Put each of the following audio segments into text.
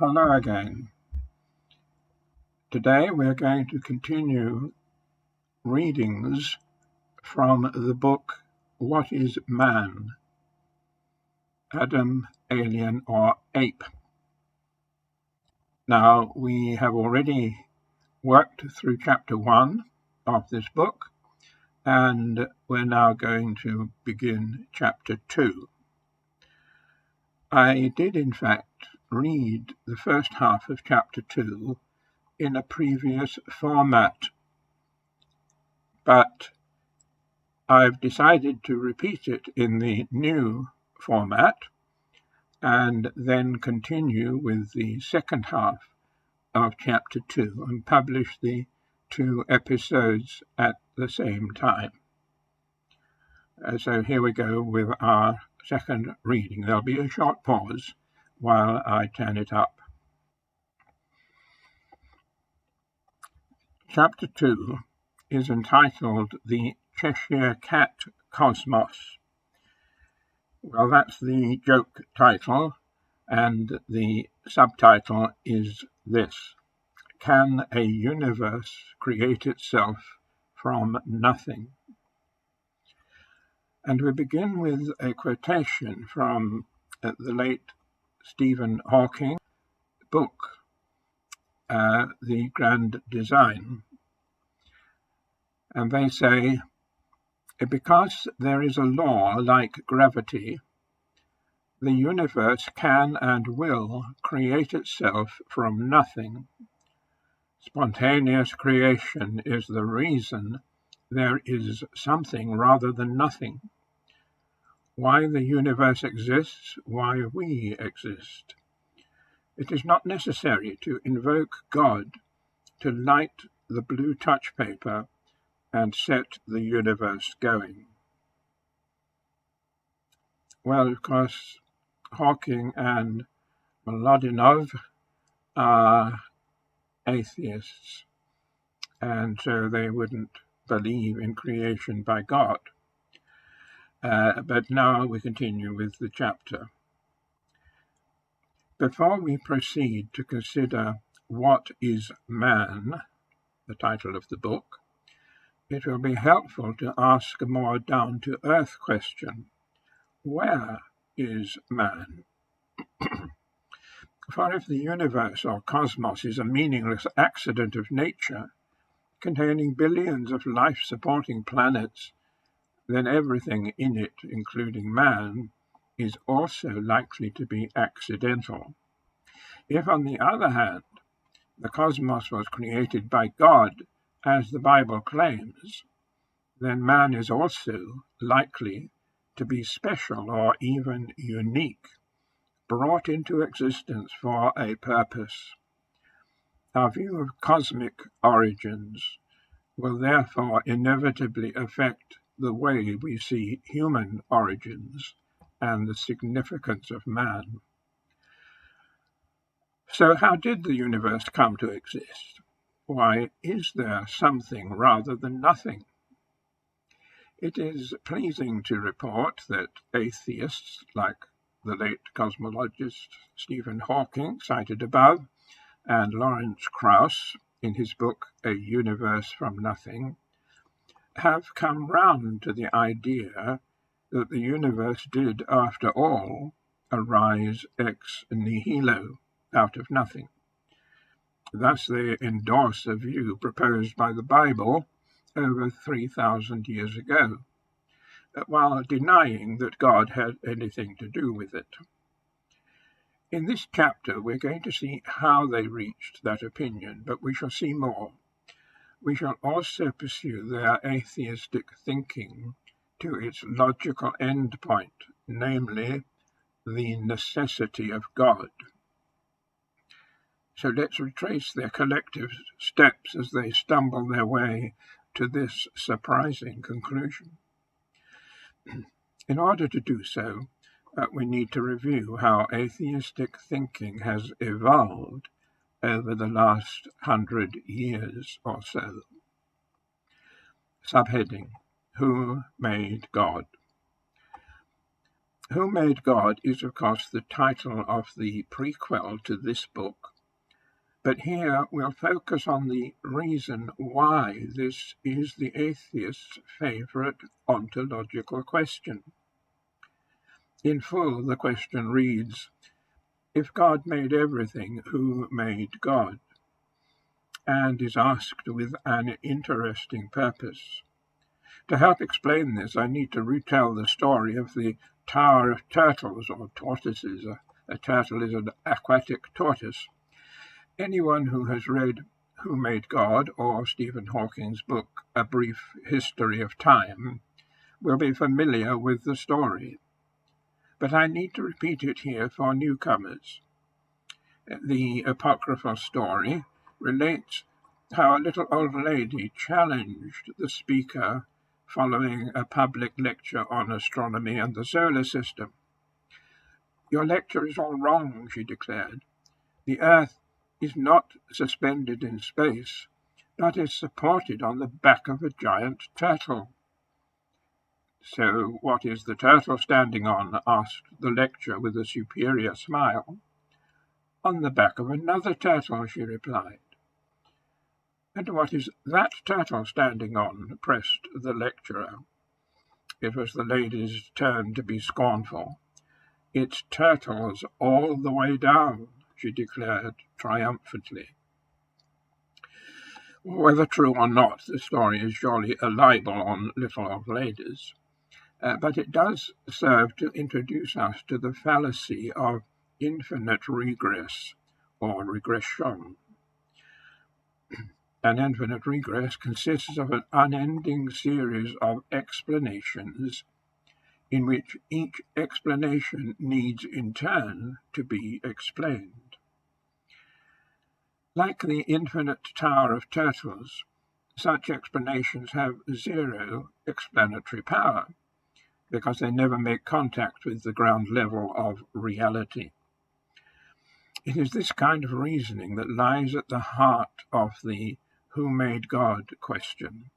Hello again. Today we're going to continue readings from the book What is Man? Adam, Alien or Ape? Now, we have already worked through chapter 1 of this book, and we're now going to begin chapter 2. I did, in fact, read the first half of chapter 2 in a previous format, but I've decided to repeat it in the new format and then continue with the second half of chapter 2 and publish the 2 episodes at the same time. So here we go with our second reading. There'll be a short pause while I turn it up. Chapter 2 is entitled The Cheshire Cat Cosmos. Well, that's the joke title, and the subtitle is this: Can a universe create itself from nothing? And we begin with a quotation from the late Stephen Hawking book, The Grand Design. And they say, because there is a law like gravity, the universe can and will create itself from nothing. Spontaneous creation is the reason there is something rather than nothing. Why the universe exists, why we exist. It is not necessary to invoke God to light the blue touch paper and set the universe going. Well, of course, Hawking and Mlodinov are atheists, and so they wouldn't believe in creation by God. But now we continue with the chapter. Before we proceed to consider what is man, the title of the book, it will be helpful to ask a more down-to-earth question. Where is man? For if the universe or cosmos is a meaningless accident of nature, containing billions of life-supporting planets, then everything in it, including man, is also likely to be accidental. If, on the other hand, the cosmos was created by God, as the Bible claims, then man is also likely to be special or even unique, brought into existence for a purpose. Our view of cosmic origins will therefore inevitably affect the way we see human origins and the significance of man. So how did the universe come to exist? Why, is there something rather than nothing? It is pleasing to report that atheists like the late cosmologist Stephen Hawking, cited above, and Lawrence Krauss, in his book A Universe from Nothing, have come round to the idea that the universe did, after all, arise ex nihilo, out of nothing. Thus they endorse a view proposed by the Bible over 3,000 years ago, while denying that God had anything to do with it. In this chapter, we're going to see how they reached that opinion, but we shall see more. We shall also pursue their atheistic thinking to its logical endpoint, namely, the necessity of God. So let's retrace their collective steps as they stumble their way to this surprising conclusion. In order to do so, we need to review how atheistic thinking has evolved over the last 100 years or so. Subheading: Who made God? Who Made God is, of course, the title of the prequel to this book, but here we'll focus on the reason why this is the atheist's favourite ontological question. In full, the question reads, if God made everything, who made God? And is asked with an interesting purpose. To help explain this, I need to retell the story of the Tower of Turtles, or tortoises. A turtle is an aquatic tortoise. Anyone who has read Who Made God, or Stephen Hawking's book A Brief History of Time, will be familiar with the story. But I need to repeat it here for newcomers. The apocryphal story relates how a little old lady challenged the speaker following a public lecture on astronomy and the solar system. Your lecture is all wrong, she declared. The Earth is not suspended in space, but is supported on the back of a giant turtle. So what is the turtle standing on? Asked the lecturer with a superior smile. On the back of another turtle, she replied. And what is that turtle standing on? Pressed the lecturer. It was the lady's turn to be scornful. It's turtles all the way down, she declared triumphantly. Whether true or not, the story is surely a libel on little old ladies, but it does serve to introduce us to the fallacy of infinite regress, or regression. An infinite regress consists of an unending series of explanations in which each explanation needs in turn to be explained. Like the infinite Tower of Turtles, such explanations have zero explanatory power, because they never make contact with the ground level of reality. It is this kind of reasoning that lies at the heart of the Who Made God question.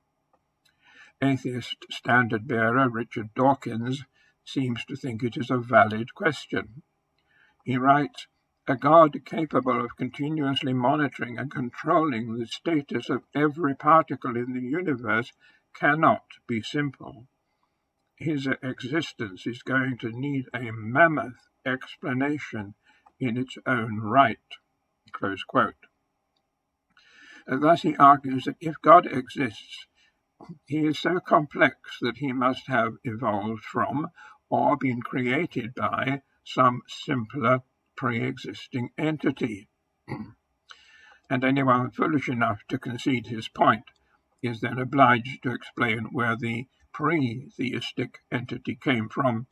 Atheist standard-bearer Richard Dawkins seems to think it is a valid question. He writes, a God capable of continuously monitoring and controlling the status of every particle in the universe cannot be simple. His existence is going to need a mammoth explanation in its own right. Close quote. Thus he argues that if God exists, he is so complex that he must have evolved from or been created by some simpler pre-existing entity. And anyone foolish enough to concede his point is then obliged to explain where the pre-theistic entity came from,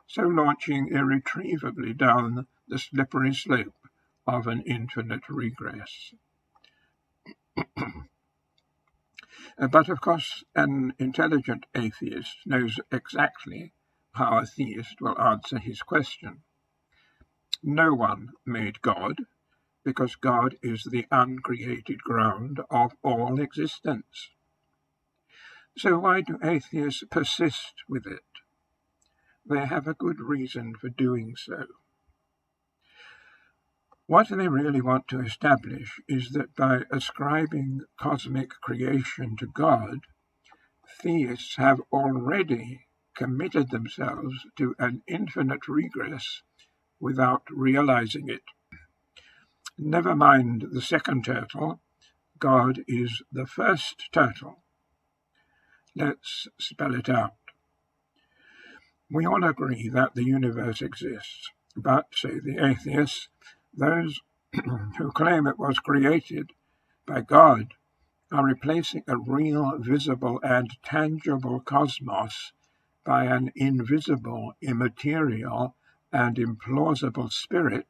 so launching irretrievably down the slippery slope of an infinite regress. But of course, an intelligent atheist knows exactly how a theist will answer his question. No one made God, because God is the uncreated ground of all existence. So why do atheists persist with it? They have a good reason for doing so. What they really want to establish is that by ascribing cosmic creation to God, theists have already committed themselves to an infinite regress without realizing it. Never mind the second turtle, God is the first turtle. Let's spell it out. We all agree that the universe exists, but, say the atheists, those who claim it was created by God are replacing a real, visible, and tangible cosmos by an invisible, immaterial, and implausible spirit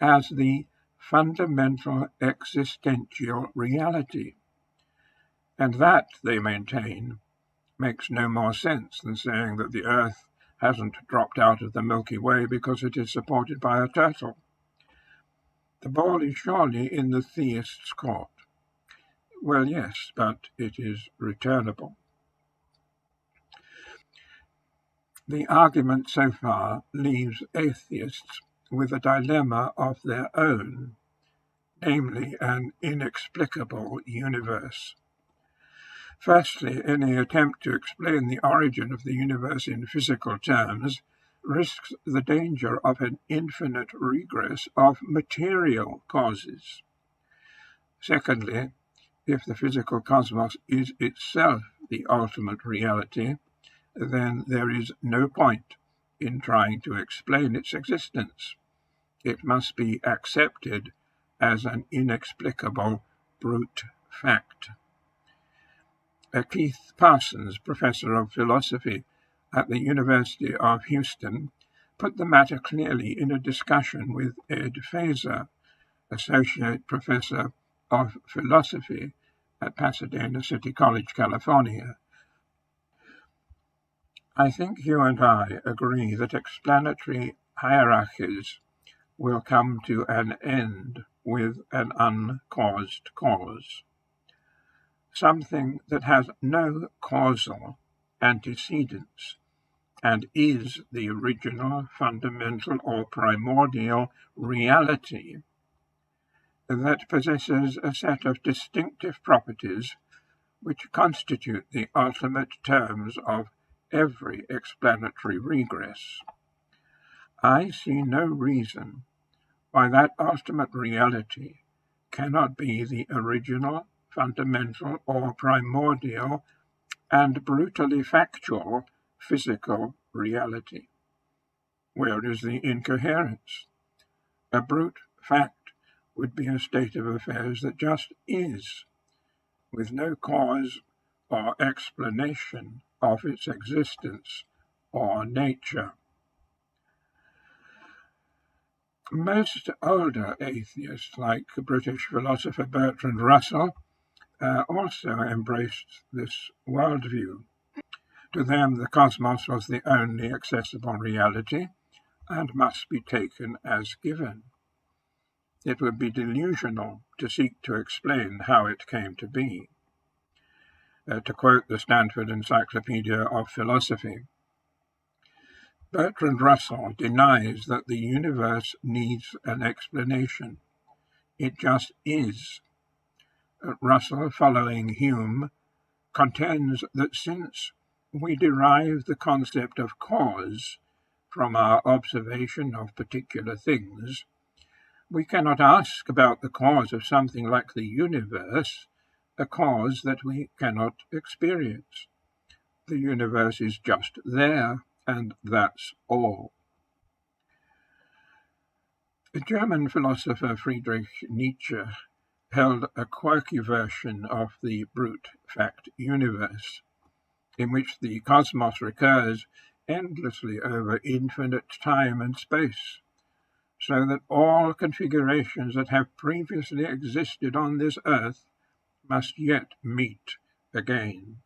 as the fundamental existential reality. And that, they maintain, makes no more sense than saying that the Earth hasn't dropped out of the Milky Way because it is supported by a turtle. The ball is surely in the theist's court. Well, yes, but it is returnable. The argument so far leaves atheists with a dilemma of their own, namely an inexplicable universe. Firstly, any attempt to explain the origin of the universe in physical terms risks the danger of an infinite regress of material causes. Secondly, if the physical cosmos is itself the ultimate reality, then there is no point in trying to explain its existence. It must be accepted as an inexplicable brute fact. Keith Parsons, professor of philosophy at the University of Houston, put the matter clearly in a discussion with Ed Feser, associate professor of philosophy at Pasadena City College, California. I think you and I agree that explanatory hierarchies will come to an end with an uncaused cause. Something that has no causal antecedents and is the original, fundamental, or primordial reality that possesses a set of distinctive properties which constitute the ultimate terms of every explanatory regress. I see no reason why that ultimate reality cannot be the original, fundamental, or primordial and brutally factual physical reality. Where is the incoherence? A brute fact would be a state of affairs that just is, with no cause or explanation of its existence or nature. Most older atheists, like British philosopher Bertrand Russell, also embraced this worldview. To them, the cosmos was the only accessible reality and must be taken as given. It would be delusional to seek to explain how it came to be. To quote the Stanford Encyclopedia of Philosophy, Bertrand Russell denies that the universe needs an explanation. It just is. Russell, following Hume, contends that since we derive the concept of cause from our observation of particular things, we cannot ask about the cause of something like the universe, a cause that we cannot experience. The universe is just there, and that's all. The German philosopher Friedrich Nietzsche held a quirky version of the brute fact universe, in which the cosmos recurs endlessly over infinite time and space, so that all configurations that have previously existed on this earth must yet meet again.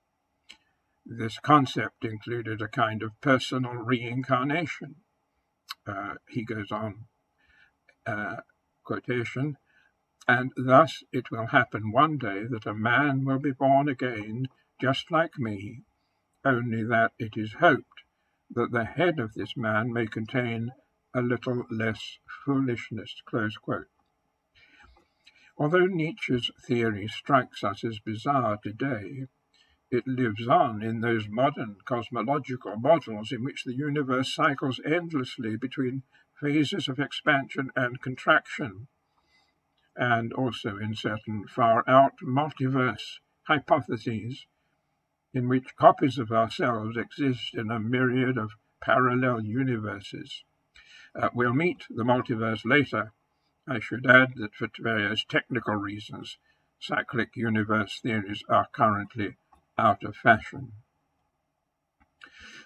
This concept included a kind of personal reincarnation. He goes on, quotation, and thus it will happen one day that a man will be born again just like me, only that it is hoped that the head of this man may contain a little less foolishness, close quote. Although Nietzsche's theory strikes us as bizarre today, it lives on in those modern cosmological models in which the universe cycles endlessly between phases of expansion and contraction, and also in certain far-out multiverse hypotheses, in which copies of ourselves exist in a myriad of parallel universes. We'll meet the multiverse later. I should add that for various technical reasons, cyclic universe theories are currently out of fashion.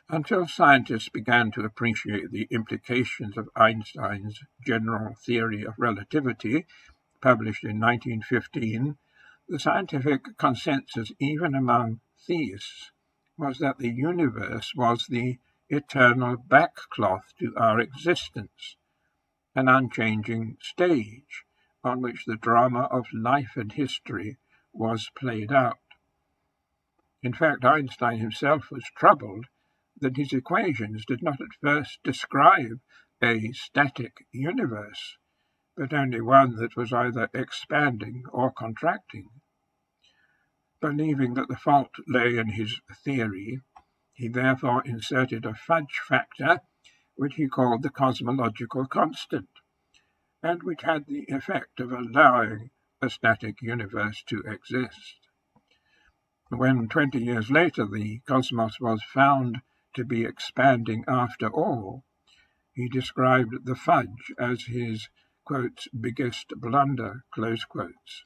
Until scientists began to appreciate the implications of Einstein's general theory of relativity, published in 1915, the scientific consensus, even among theists, was that the universe was the eternal backcloth to our existence, an unchanging stage on which the drama of life and history was played out. In fact, Einstein himself was troubled that his equations did not at first describe a static universe, but only one that was either expanding or contracting. Believing that the fault lay in his theory, he therefore inserted a fudge factor, which he called the cosmological constant, and which had the effect of allowing a static universe to exist. When 20 years later the cosmos was found to be expanding after all, he described the fudge as his, quotes, biggest blunder, close quotes.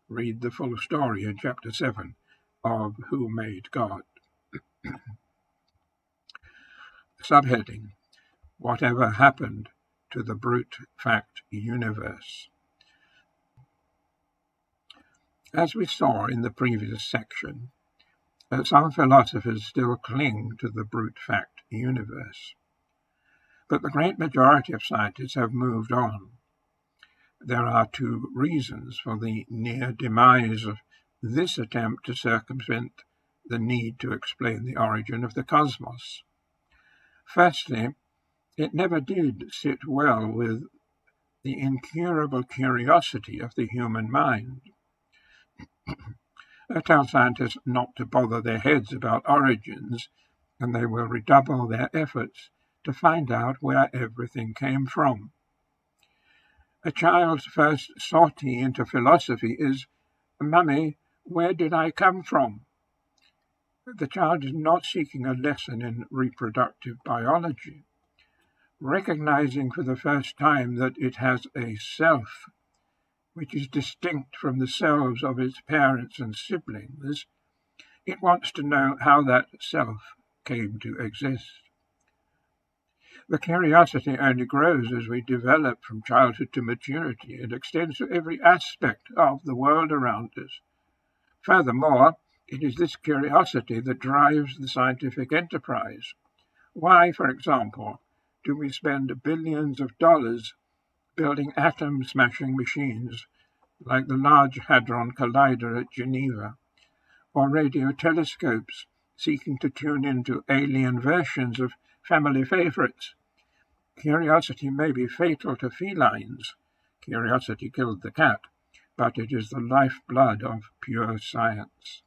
Read the full story in Chapter 7 of Who Made God. Subheading: Whatever happened to the brute fact universe? As we saw in the previous section, some philosophers still cling to the brute fact universe, but the great majority of scientists have moved on. There are two reasons for the near demise of this attempt to circumvent the need to explain the origin of the cosmos. Firstly, it never did sit well with the incurable curiosity of the human mind. Tell scientists not to bother their heads about origins, and they will redouble their efforts to find out where everything came from. A child's first sortie into philosophy is, "Mummy, where did I come from?" The child is not seeking a lesson in reproductive biology. Recognizing for the first time that it has a self, which is distinct from the selves of its parents and siblings, it wants to know how that self came to exist. The curiosity only grows as we develop from childhood to maturity and extends to every aspect of the world around us. Furthermore, it is this curiosity that drives the scientific enterprise. Why, for example, do we spend billions of dollars building atom-smashing machines like the Large Hadron Collider at Geneva, or radio telescopes seeking to tune into alien versions of family favorites? Curiosity may be fatal to felines. Curiosity killed the cat, but it is the lifeblood of pure science.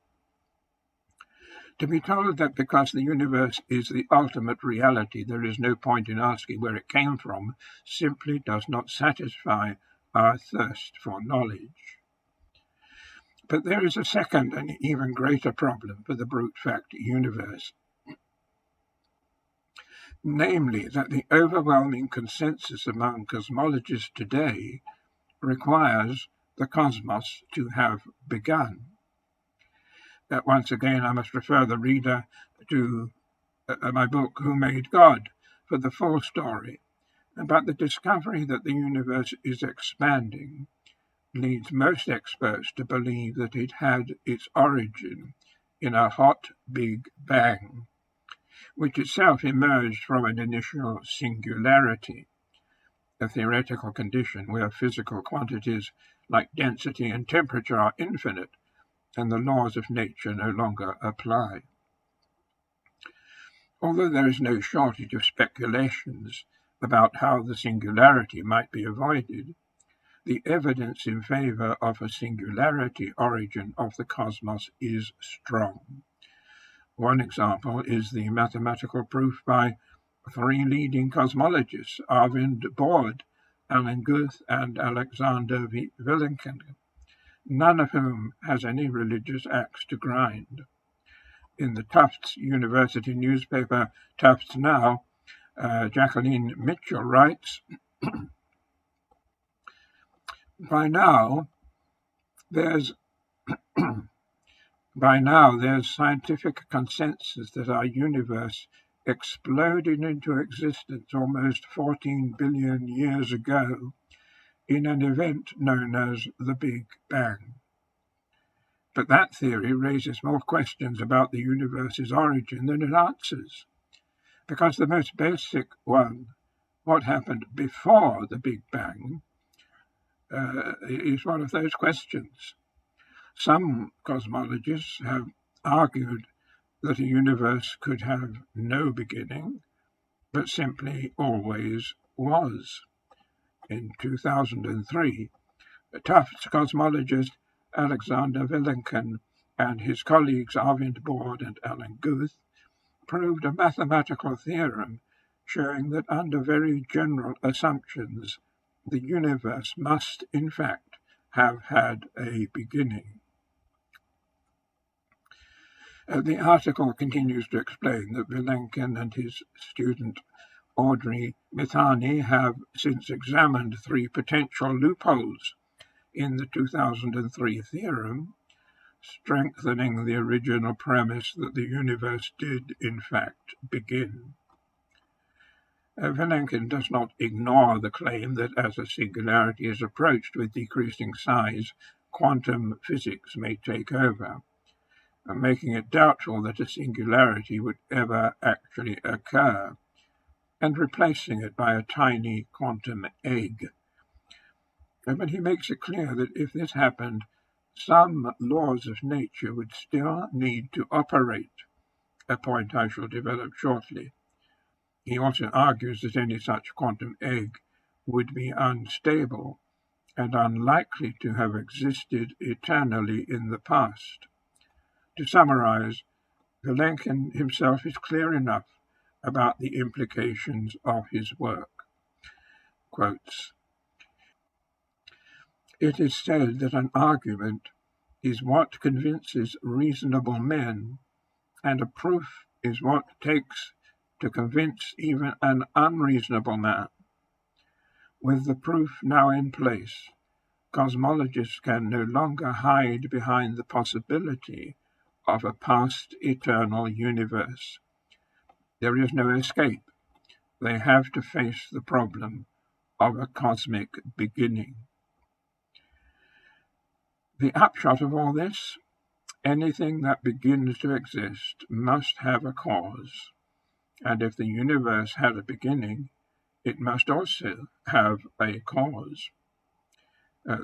To be told that because the universe is the ultimate reality, there is no point in asking where it came from, simply does not satisfy our thirst for knowledge. But there is a second and even greater problem for the brute fact universe, namely that the overwhelming consensus among cosmologists today requires the cosmos to have begun. Once again, I must refer the reader to my book, Who Made God, for the full story. But the discovery that the universe is expanding leads most experts to believe that it had its origin in a hot Big Bang, which itself emerged from an initial singularity, a theoretical condition where physical quantities like density and temperature are infinite, and the laws of nature no longer apply. Although there is no shortage of speculations about how the singularity might be avoided, the evidence in favor of a singularity origin of the cosmos is strong. One example is the mathematical proof by three leading cosmologists, Arvind Borde, Alan Guth, and Alexander Vilenkin, none of whom has any religious axe to grind. In the Tufts University newspaper Tufts Now, Jacqueline Mitchell writes, By now there's scientific consensus that our universe exploded into existence almost 14 billion years ago in an event known as the Big Bang. But that theory raises more questions about the universe's origin than it answers, because the most basic one, what happened before the Big Bang, is one of those questions. Some cosmologists have argued that a universe could have no beginning, but simply always was. In 2003, Tufts cosmologist Alexander Vilenkin and his colleagues Arvind Borde and Alan Guth proved a mathematical theorem showing that under very general assumptions, the universe must in fact have had a beginning. The article continues to explain that Vilenkin and his student Audrey Mithani have since examined 3 potential loopholes in the 2003 theorem, strengthening the original premise that the universe did in fact begin. Vilenkin does not ignore the claim that as a singularity is approached with decreasing size, quantum physics may take over, making it doubtful that a singularity would ever actually occur, and replacing it by a tiny quantum egg. But he makes it clear that if this happened, some laws of nature would still need to operate, a point I shall develop shortly. He also argues that any such quantum egg would be unstable and unlikely to have existed eternally in the past. To summarize, Vilenkin himself is clear enough about the implications of his work. Quotes, "It is said that an argument is what convinces reasonable men, and a proof is what takes to convince even an unreasonable man. With the proof now in place, cosmologists can no longer hide behind the possibility of a past eternal universe. There is no escape. They have to face the problem of a cosmic beginning." The upshot of all this: anything that begins to exist must have a cause, and if the universe had a beginning, it must also have a cause.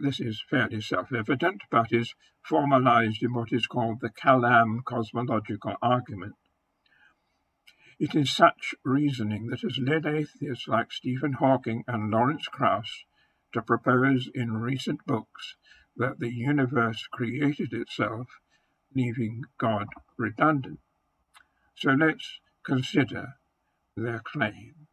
This is fairly self-evident, but is formalized in what is called the Kalam cosmological argument. It is such reasoning that has led atheists like Stephen Hawking and Lawrence Krauss to propose in recent books that the universe created itself, leaving God redundant. So let's consider their claim.